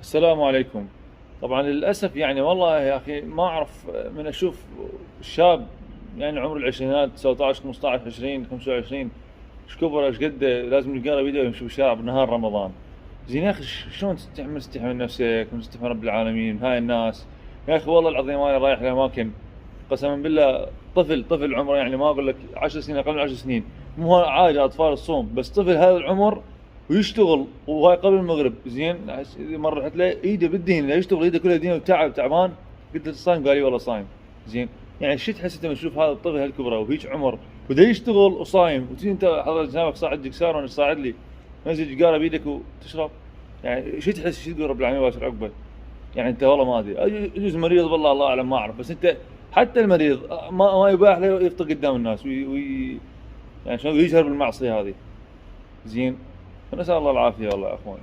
السلام عليكم. طبعا للأسف يعني والله يا أخي ما أعرف من أشوف شاب يعني عمر العشرينات 19 15 20 25 ايش كبر ايش قد لازم يقرا فيديو يمشي بالشارع بنهار رمضان. زين يا أخي شلون تستحي من نفسك وتستحي من رب العالمين من هاي الناس؟ يا أخي والله العظيم أنا رايح لأماكن قسما بالله طفل عمره يعني ما أقول لك 10 سنين أقل من 10 سنين، مو عادي أطفال الصوم، بس طفل هذا العمر ويشتغل وهاي قبل المغرب. زين مره رحت له ايده بالدين لا يشتغل ايده كلها دين وتعب تعبان. قلت له صايم؟ قال لي والله صايم. زين يعني شو تحس انت لما تشوف هذا الطفل هالكبره وهيك عمر ودا يشتغل وصايم وتجي انت حضرتك جنابك صاعد دكسار وانا صاعد لي نزل جاره بيدك وتشرب؟ يعني شو تحس شو تقول رب العالمين باشر عقبه؟ يعني انت والله ما ادري يجوز مريض والله الله اعلم ما اعرف، بس انت حتى المريض ما يباح له يفطر قدام الناس يعني شلون يجهر بالمعصيه هذه. زين فنسال الله العافيه والله يا اخواني.